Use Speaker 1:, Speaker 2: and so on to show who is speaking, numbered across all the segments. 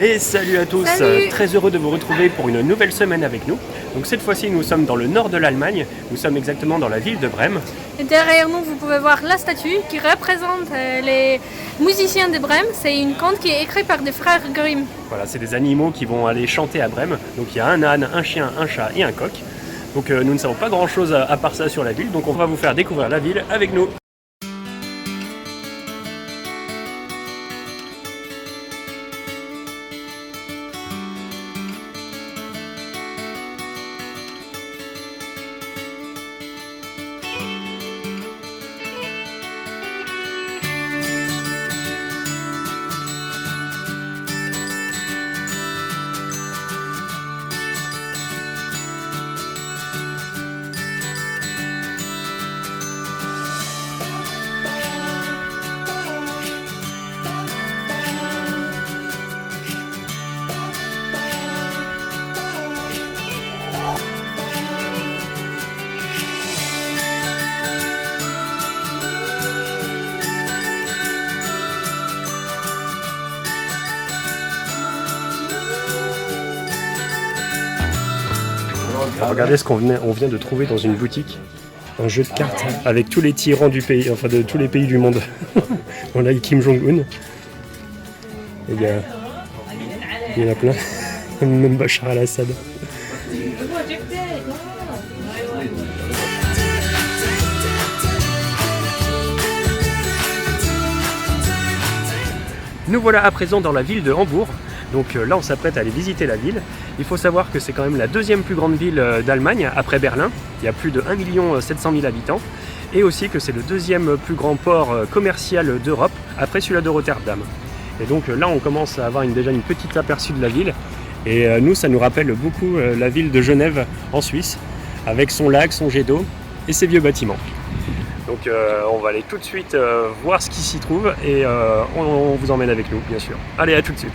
Speaker 1: Et salut à tous,
Speaker 2: Salut.
Speaker 1: très heureux de vous retrouver pour une nouvelle semaine avec nous. Donc cette fois-ci nous sommes dans le nord de l'Allemagne, nous sommes exactement dans la ville de Brême.
Speaker 2: Et derrière nous, vous pouvez voir la statue qui représente les musiciens de Brême. C'est une conte qui est écrite par des frères Grimm.
Speaker 1: Voilà, c'est des animaux qui vont aller chanter à Brême. Donc il y a un âne, un chien, un chat et un coq. Donc nous ne savons pas grand chose à part ça sur la ville, donc on va vous faire découvrir la ville avec nous. Regardez ce qu'on vient de trouver dans une boutique. Un jeu de cartes avec tous les tyrans du pays, enfin de tous les pays du monde. On a Kim Jong-un. Il y en a plein. Même Bachar al-Assad. Nous voilà à présent dans la ville de Hambourg. Donc là on s'apprête à aller visiter la ville. Il faut savoir que c'est quand même la deuxième plus grande ville d'Allemagne après Berlin. Il y a plus de 1 700 000 habitants. Et aussi que c'est le deuxième plus grand port commercial d'Europe après celui-là de Rotterdam. Et donc là on commence à avoir déjà une petite aperçu de la ville. Et nous ça nous rappelle beaucoup la ville de Genève en Suisse avec son lac, son jet d'eau et ses vieux bâtiments. Donc on va aller tout de suite voir ce qui s'y trouve et on vous emmène avec nous bien sûr. Allez, à tout de suite.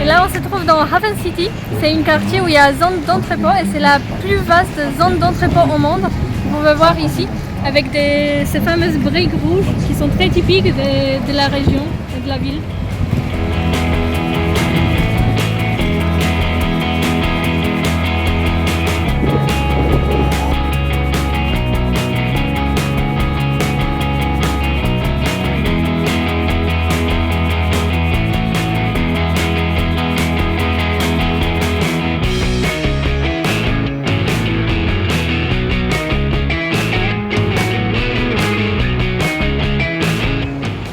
Speaker 2: Là, on se trouve dans Hafen City. C'est un quartier où il y a zone d'entrepôt et c'est la plus vaste zone d'entrepôt au monde. Vous pouvez voir ici avec ces fameuses briques rouges qui sont très typiques de la région et de la ville.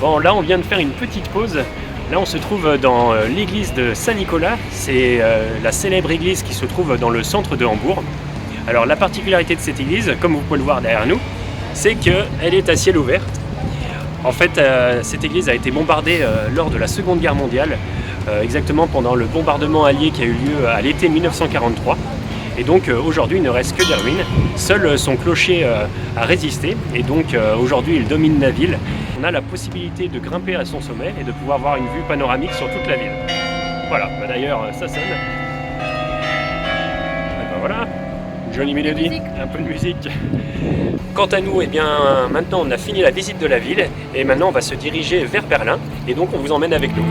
Speaker 1: Bon, là on vient de faire une petite pause. Là on se trouve dans l'église de Saint-Nicolas. C'est la célèbre église qui se trouve dans le centre de Hambourg. Alors la particularité de cette église, comme vous pouvez le voir derrière nous, c'est qu'elle est à ciel ouvert. En fait, cette église a été bombardée lors de la Seconde Guerre mondiale, exactement pendant le bombardement allié qui a eu lieu à l'été 1943. Et donc aujourd'hui il ne reste que des ruines. Seul son clocher a résisté et donc aujourd'hui il domine la ville. On a la possibilité de grimper à son sommet et de pouvoir voir une vue panoramique sur toute la ville. Voilà, bah d'ailleurs ça sonne. Et ben voilà, une jolie mélodie, un peu de musique. Quant à nous, eh bien maintenant on a fini la visite de la ville et maintenant on va se diriger vers Berlin et donc on vous emmène avec nous.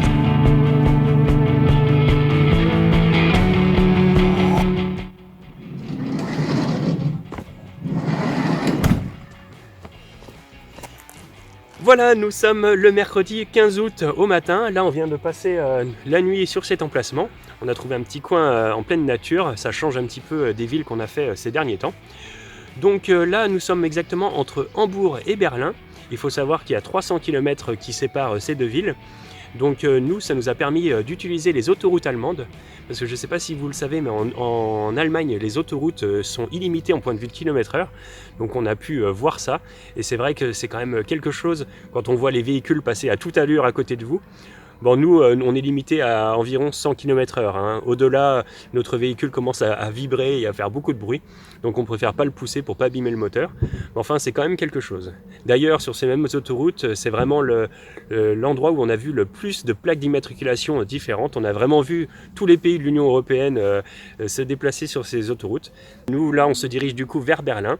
Speaker 1: Voilà, nous sommes le mercredi 15 août au matin. Là, on vient de passer la nuit sur cet emplacement. On a trouvé un petit coin en pleine nature. Ça change un petit peu des villes qu'on a fait ces derniers temps. Donc là, nous sommes exactement entre Hambourg et Berlin. Il faut savoir qu'il y a 300 km qui séparent ces deux villes. Donc nous, ça nous a permis d'utiliser les autoroutes allemandes, parce que je ne sais pas si vous le savez, mais en Allemagne, les autoroutes sont illimitées en point de vue de km/h, donc on a pu voir ça, et c'est vrai que c'est quand même quelque chose quand on voit les véhicules passer à toute allure à côté de vous. Bon, nous, on est limité à environ 100 km/h. Hein. Au-delà, notre véhicule commence à vibrer et à faire beaucoup de bruit. Donc on préfère pas le pousser pour pas abîmer le moteur. Mais enfin, c'est quand même quelque chose. D'ailleurs, sur ces mêmes autoroutes, c'est vraiment l'endroit où on a vu le plus de plaques d'immatriculation différentes. On a vraiment vu tous les pays de l'Union européenne se déplacer sur ces autoroutes. Nous, là, on se dirige du coup vers Berlin.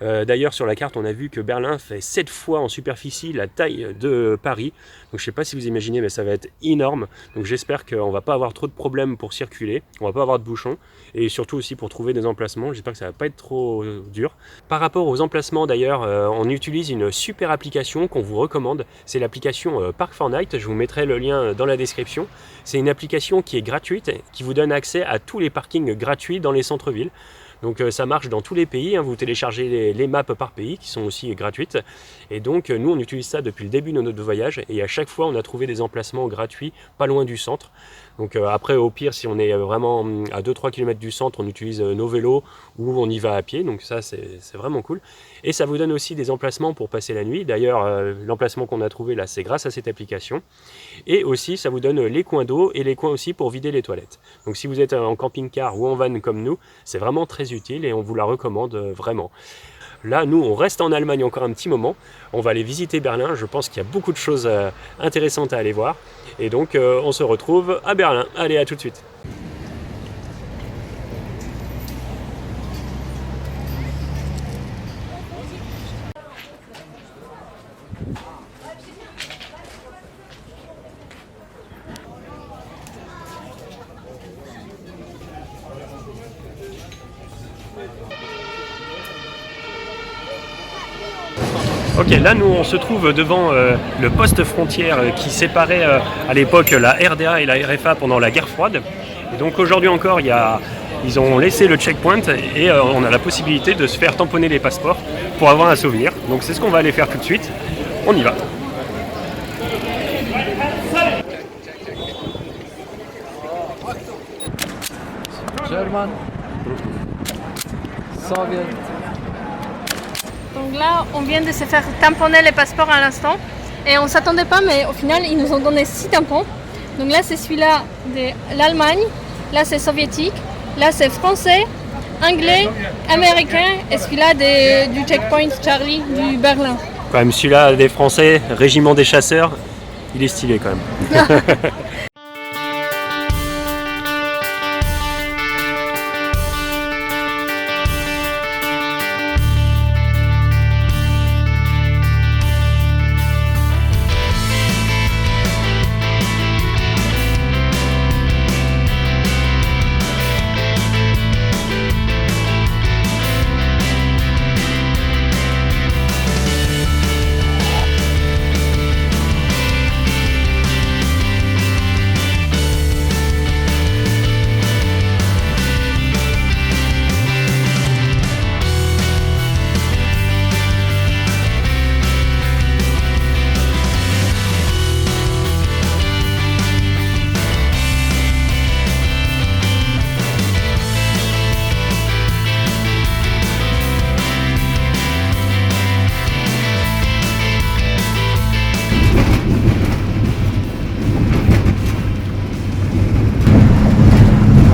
Speaker 1: D'ailleurs, sur la carte, on a vu que Berlin fait 7 fois en superficie la taille de Paris. Donc je ne sais pas si vous imaginez, mais ça va être énorme. Donc j'espère qu'on ne va pas avoir trop de problèmes pour circuler, on ne va pas avoir de bouchons, et surtout aussi pour trouver des emplacements. J'espère que ça ne va pas être trop dur. Par rapport aux emplacements d'ailleurs, on utilise une super application qu'on vous recommande. C'est l'application Park4Night, je vous mettrai le lien dans la description. C'est une application qui est gratuite, qui vous donne accès à tous les parkings gratuits dans les centres-villes. Donc ça marche dans tous les pays, hein. Vous téléchargez les maps par pays qui sont aussi gratuites. Et donc nous on utilise ça depuis le début de notre voyage et à chaque fois on a trouvé des emplacements gratuits pas loin du centre. Donc après au pire si on est vraiment à 2-3 km du centre on utilise nos vélos ou on y va à pied, donc ça c'est vraiment cool. Et ça vous donne aussi des emplacements pour passer la nuit. D'ailleurs l'emplacement qu'on a trouvé là c'est grâce à cette application. Et aussi ça vous donne les coins d'eau et les coins aussi pour vider les toilettes. Donc si vous êtes en camping-car ou en van comme nous, c'est vraiment très utile et on vous la recommande vraiment. Là, nous, on reste en Allemagne encore un petit moment. On va aller visiter Berlin. Je pense qu'il y a beaucoup de choses intéressantes à aller voir. Et donc, on se retrouve à Berlin. Allez, à tout de suite. Ok, là nous on se trouve devant le poste frontière qui séparait à l'époque la RDA et la RFA pendant la guerre froide. Et donc aujourd'hui encore ils ont laissé le checkpoint et on a la possibilité de se faire tamponner les passeports pour avoir un souvenir. Donc c'est ce qu'on va aller faire tout de suite. On y va.
Speaker 3: German, Soviet.
Speaker 2: Donc là, on vient de se faire tamponner les passeports à l'instant. Et on ne s'attendait pas, mais au final, ils nous ont donné 6 tampons. Donc là, c'est celui-là de l'Allemagne. Là, c'est soviétique. Là, c'est français, anglais, américain. Et celui-là du checkpoint Charlie du Berlin.
Speaker 1: Quand même celui-là des Français, régiment des chasseurs, il est stylé quand même.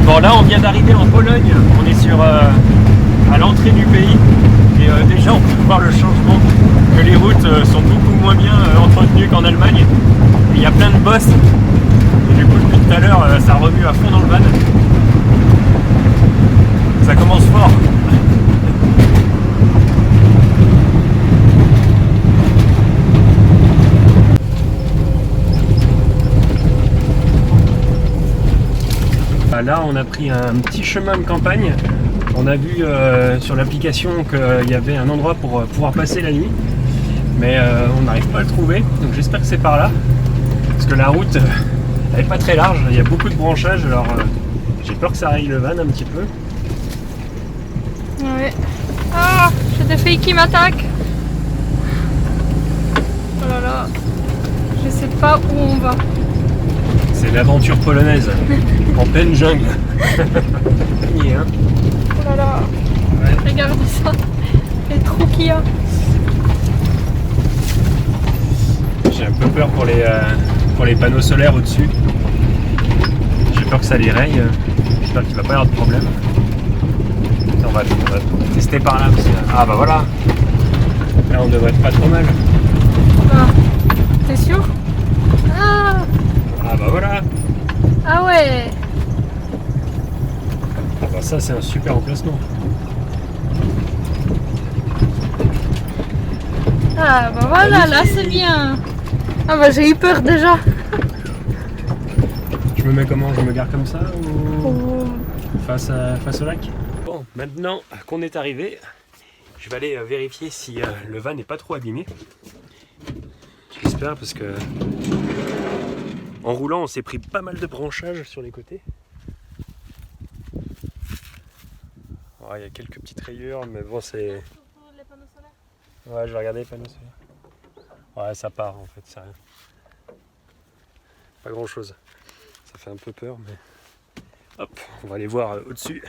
Speaker 1: Bon là on vient d'arriver en Pologne, on est à l'entrée du pays et déjà on peut voir le changement, que les routes sont beaucoup moins bien entretenues qu'en Allemagne. Il y a plein de bosses et du coup depuis tout à l'heure ça remue à fond dans le van. Ça commence fort. Là on a pris un petit chemin de campagne. On a vu sur l'application qu'il y avait un endroit pour pouvoir passer la nuit, mais on n'arrive pas à le trouver, donc j'espère que c'est par là, parce que la route elle est pas très large, il y a beaucoup de branchages, alors j'ai peur que ça raye le van un petit peu.
Speaker 2: Ouais. Ah, j'ai des filles qui m'attaquent. Oh là là, je sais pas où on va.
Speaker 1: C'est l'aventure polonaise en pleine jungle. Yeah.
Speaker 2: Oh là là,
Speaker 1: Ouais.
Speaker 2: regarde ça, les trous qu'il y a.
Speaker 1: J'ai un peu peur pour les panneaux solaires au-dessus. J'ai peur que ça les raye. J'espère qu'il va pas y avoir de problème. On va tester par là. Ah bah voilà. Là on devrait être pas trop mal.
Speaker 2: Ah, t'es sûr? Ah,
Speaker 1: Ah bah voilà.
Speaker 2: ah ouais.
Speaker 1: Ah bah ça c'est un super emplacement.
Speaker 2: Ah bah voilà, là c'est bien. Ah bah j'ai eu peur déjà.
Speaker 1: Je me mets comment? Je me garde comme ça ou
Speaker 2: Oh.
Speaker 1: face au lac? Bon, maintenant qu'on est arrivé, je vais aller vérifier si le van n'est pas trop abîmé. J'espère parce que en roulant on s'est pris pas mal de branchages sur les côtés. Oh, il y a quelques petites rayures mais bon c'est... Ouais, je vais regarder les panneaux solaires. Ouais, ça part en fait, c'est rien. Pas grand chose. Ça fait un peu peur, mais... Hop, on va aller voir au-dessus.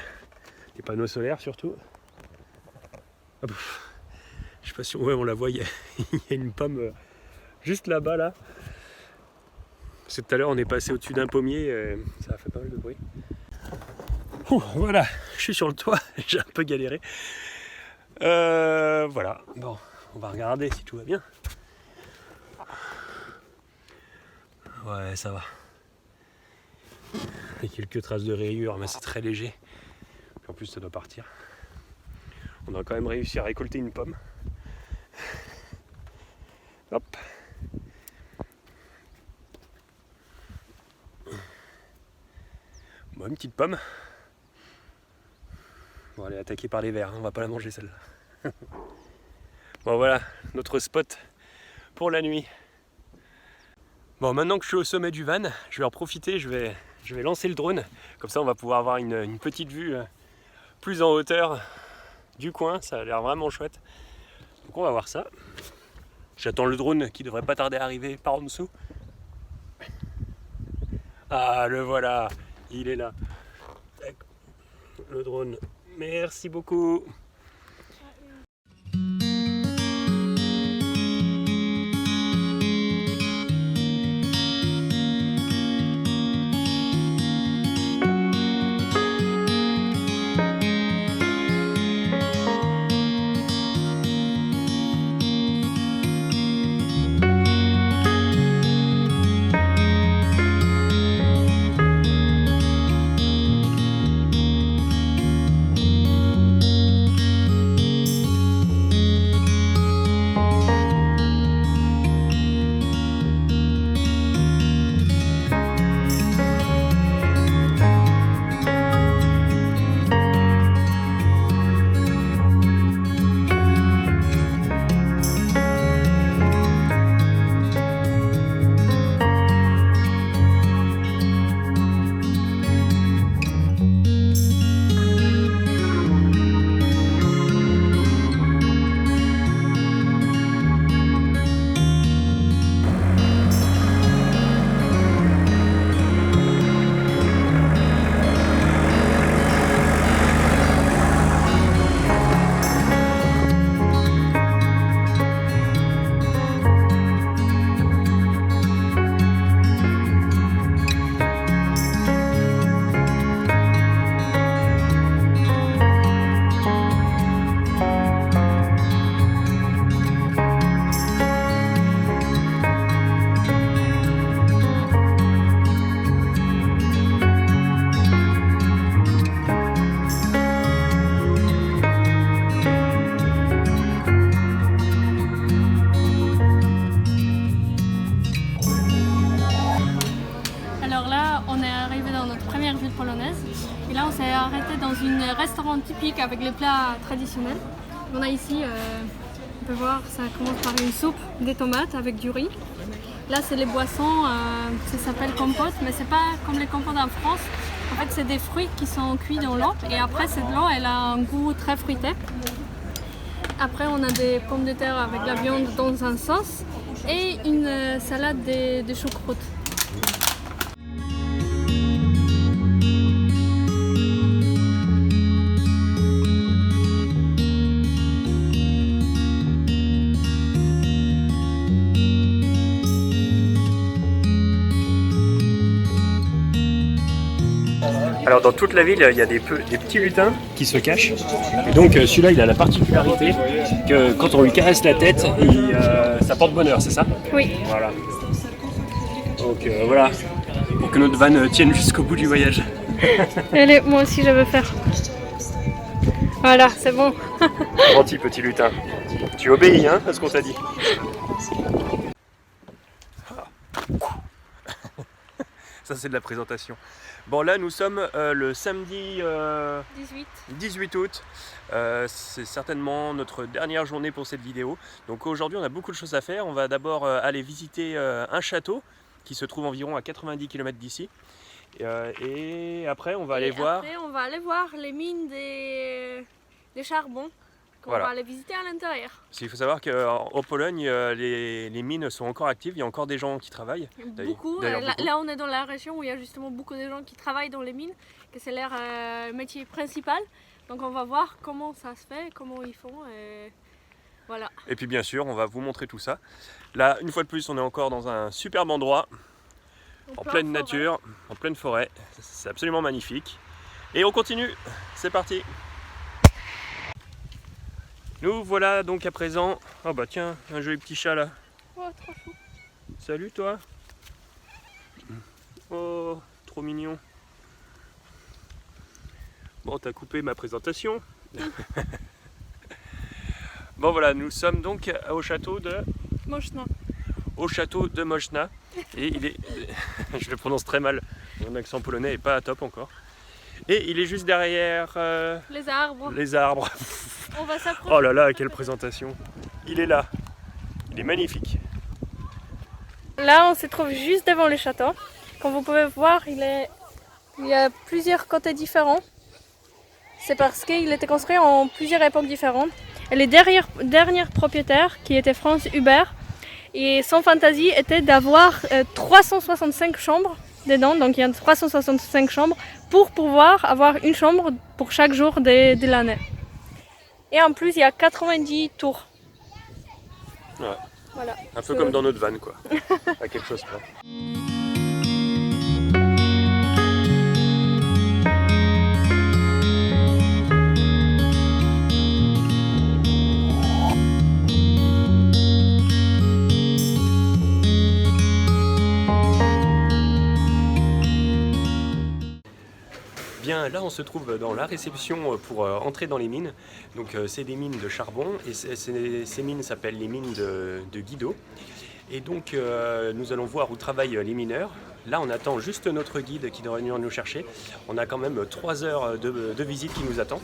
Speaker 1: Les panneaux solaires surtout. Hop. Je sais pas si on la voit, il y a une pomme juste là-bas, là. Parce que tout à l'heure, on est passé au-dessus d'un pommier, ça a fait pas mal de bruit. Ouh, voilà, je suis sur le toit, j'ai un peu galéré. Voilà, bon, on va regarder si tout va bien. Ouais, ça va. Il y a quelques traces de rayures, mais c'est très léger. Puis en plus, ça doit partir. On a quand même réussi à récolter une pomme. Hop. Bon, une petite pomme. Bon, elle est attaquée par les vers, hein, on va pas la manger celle-là. Bon voilà, notre spot pour la nuit. Bon, maintenant que je suis au sommet du van, je vais en profiter, je vais lancer le drone. Comme ça on va pouvoir avoir une petite vue plus en hauteur du coin, ça a l'air vraiment chouette. Donc on va voir ça. J'attends le drone qui devrait pas tarder à arriver par en dessous. Ah, le voilà, il est là. Le drone, merci beaucoup.
Speaker 2: Et là, on s'est arrêté dans un restaurant typique avec les plats traditionnels. On a ici, on peut voir, ça commence par une soupe, des tomates avec du riz. Là, c'est les boissons, ça s'appelle compote, mais c'est pas comme les compotes en France. En fait, c'est des fruits qui sont cuits dans l'eau et après, cette eau, elle a un goût très fruité. Après, on a des pommes de terre avec la viande dans un sens et une salade de choucroute.
Speaker 1: Alors dans toute la ville, il y a des petits lutins qui se cachent. Et donc celui-là, il a la particularité que quand on lui caresse la tête, ça porte bonheur, c'est ça?
Speaker 2: Oui.
Speaker 1: Voilà. Donc voilà, pour que notre van tienne jusqu'au bout du voyage.
Speaker 2: Allez, moi aussi je veux faire. Voilà, c'est bon.
Speaker 1: Gentil petit lutin. Tu obéis hein, à ce qu'on t'a dit. Ça c'est de la présentation. Bon là nous sommes le samedi 18 août. C'est certainement notre dernière journée pour cette vidéo. Donc aujourd'hui on a beaucoup de choses à faire. On va d'abord aller visiter un château qui se trouve environ à 90 km d'ici. Et après on va aller voir...
Speaker 2: Après on va aller voir les mines des charbons. On
Speaker 1: Voilà.
Speaker 2: va aller visiter à l'intérieur.
Speaker 1: Il faut savoir qu'en Pologne, les mines sont encore actives, il y a encore des gens qui travaillent.
Speaker 2: Beaucoup.
Speaker 1: D'ailleurs,
Speaker 2: Là, on est dans la région où il y a justement beaucoup de gens qui travaillent dans les mines, que c'est leur métier principal. Donc on va voir comment ça se fait, comment ils font. Et voilà.
Speaker 1: Et puis bien sûr, on va vous montrer tout ça. Là, une fois de plus, on est encore dans un superbe endroit, en pleine nature, en pleine forêt. C'est absolument magnifique. Et on continue, c'est parti. Nous voilà donc à présent. Oh bah tiens, un joli petit chat là.
Speaker 2: Oh, trop chou.
Speaker 1: Salut toi. Oh, trop mignon. Bon, t'as coupé ma présentation. Bon voilà, nous sommes donc au château de
Speaker 2: Moszna.
Speaker 1: Moszna. Et il est, je le prononce très mal. Mon accent polonais est pas top encore. Et il est juste derrière
Speaker 2: Les arbres.
Speaker 1: les arbres.
Speaker 2: On va s'approcher.
Speaker 1: Oh là là, quelle présentation. Il est là. Il est magnifique.
Speaker 2: Là, on se trouve juste devant le château. Comme vous pouvez voir, il y a plusieurs côtés différents. C'est parce qu'il était construit en plusieurs époques différentes. Et les derniers propriétaires, qui était Franz Hubert, et son fantaisie était d'avoir 365 chambres dedans. Donc il y a 365 chambres pour pouvoir avoir une chambre pour chaque jour de l'année. Et en plus, il y a 90 tours.
Speaker 1: Ouais.
Speaker 2: Voilà.
Speaker 1: Un peu comme dans notre van quoi. À quelque chose près. Bien, là on se trouve dans la réception pour entrer dans les mines. Donc c'est des mines de charbon et ces mines s'appellent les mines de Guido. Et donc nous allons voir où travaillent les mineurs. Là on attend juste notre guide qui devrait venir nous chercher. On a quand même 3 heures de visite qui nous attend.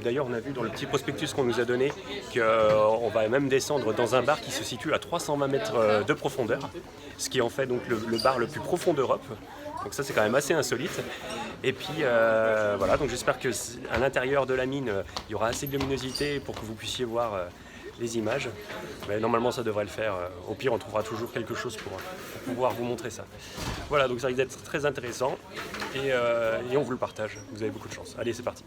Speaker 1: D'ailleurs on a vu dans le petit prospectus qu'on nous a donné qu'on va même descendre dans un bar qui se situe à 320 mètres de profondeur. Ce qui est en fait donc le bar le plus profond d'Europe. Donc ça c'est quand même assez insolite. Et puis voilà, donc j'espère qu'à l'intérieur de la mine, il y aura assez de luminosité pour que vous puissiez voir les images. Mais normalement ça devrait le faire. Au pire on trouvera toujours quelque chose pour pouvoir vous montrer ça. Voilà, donc ça risque d'être très intéressant et on vous le partage. Vous avez beaucoup de chance. Allez, c'est parti.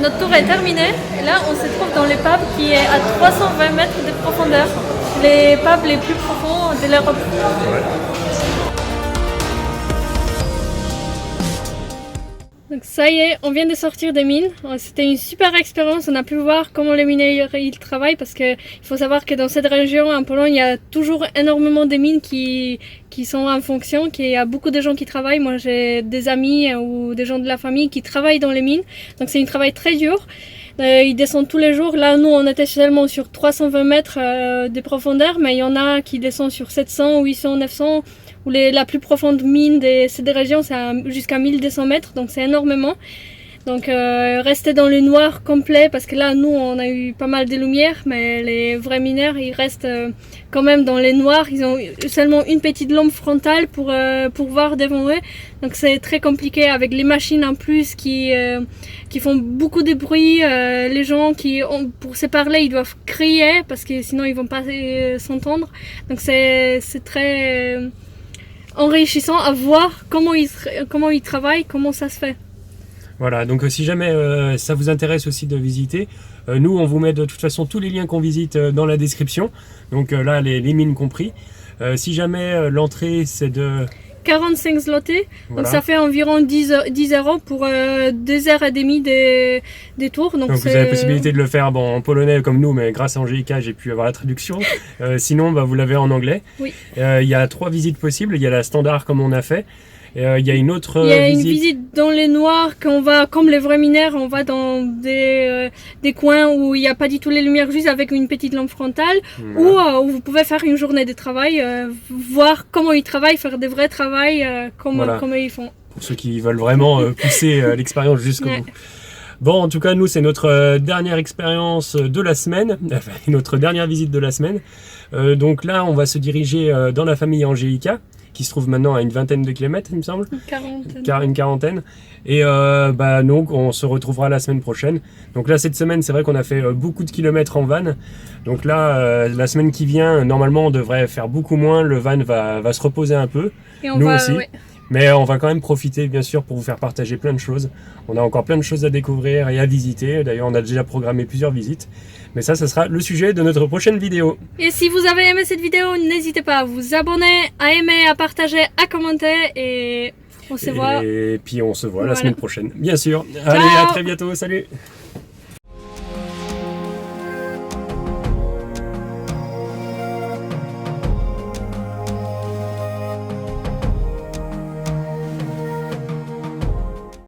Speaker 2: Notre tour est terminé et là on se trouve dans l'épave qui est à 320 mètres de profondeur, l'épave les plus profondes de l'Europe. Donc ça y est, on vient de sortir des mines. C'était une super expérience. On a pu voir comment les mineurs ils travaillent parce que il faut savoir que dans cette région, en Pologne, il y a toujours énormément de mines qui sont en fonction, qu'il y a beaucoup de gens qui travaillent. Moi, j'ai des amis ou des gens de la famille qui travaillent dans les mines. Donc c'est un travail très dur. Ils descendent tous les jours. Là, nous, on était seulement sur 320 mètres de profondeur, mais il y en a qui descendent sur 700, 800, 900. Où la plus profonde mine de ces régions, c'est jusqu'à 1200 mètres, donc c'est énormément. Donc rester dans le noir complet, parce que là, nous, on a eu pas mal de lumière, mais les vrais mineurs, ils restent quand même dans les noirs. Ils ont seulement une petite lampe frontale pour voir devant eux. Donc c'est très compliqué avec les machines en plus qui font beaucoup de bruit. Les gens pour se parler, ils doivent crier, parce que sinon ils vont pas s'entendre. Donc c'est très enrichissant à voir comment ils travaillent, comment ça se fait.
Speaker 1: Voilà, donc si jamais ça vous intéresse aussi de visiter, nous on vous met de toute façon tous les liens qu'on visite dans la description, donc là les mines compris. Si jamais l'entrée c'est de
Speaker 2: 45 zloty,
Speaker 1: voilà.
Speaker 2: Donc ça fait environ 10 € pour 2h30 des tours. Donc
Speaker 1: vous avez la possibilité de le faire en polonais comme nous, mais grâce à Angélica j'ai pu avoir la traduction. Sinon vous l'avez en anglais.
Speaker 2: Oui.
Speaker 1: Il y a 3 visites possibles, il y a la standard comme on a fait. Il y a une autre
Speaker 2: une visite dans les noirs, qu'on va, comme les vrais mineurs, on va dans des coins où il n'y a pas du tout les lumières, juste avec une petite lampe frontale, voilà. Où vous pouvez faire une journée de travail, voir comment ils travaillent, faire des vrais travails, comment ils font.
Speaker 1: Pour ceux qui veulent vraiment pousser l'expérience jusqu'au bout. Bon, en tout cas, nous, c'est notre dernière expérience de la semaine, enfin, notre dernière visite de la semaine. Donc là, on va se diriger dans la famille Angélica, qui se trouve maintenant à une vingtaine de kilomètres, il me semble. Une quarantaine. Et donc, on se retrouvera la semaine prochaine. Donc là, cette semaine, c'est vrai qu'on a fait beaucoup de kilomètres en van. Donc là, la semaine qui vient, normalement, on devrait faire beaucoup moins. Le van va se reposer un peu.
Speaker 2: Et
Speaker 1: nous aussi. Ouais. Mais on va quand même profiter, bien sûr, pour vous faire partager plein de choses. On a encore plein de choses à découvrir et à visiter. D'ailleurs, on a déjà programmé plusieurs visites. Mais ça sera le sujet de notre prochaine vidéo.
Speaker 2: Et si vous avez aimé cette vidéo, n'hésitez pas à vous abonner, à aimer, à partager, à commenter. Et on se voit.
Speaker 1: Et puis on se voit la semaine prochaine, bien sûr.
Speaker 2: Ciao.
Speaker 1: Allez, à très bientôt. Salut.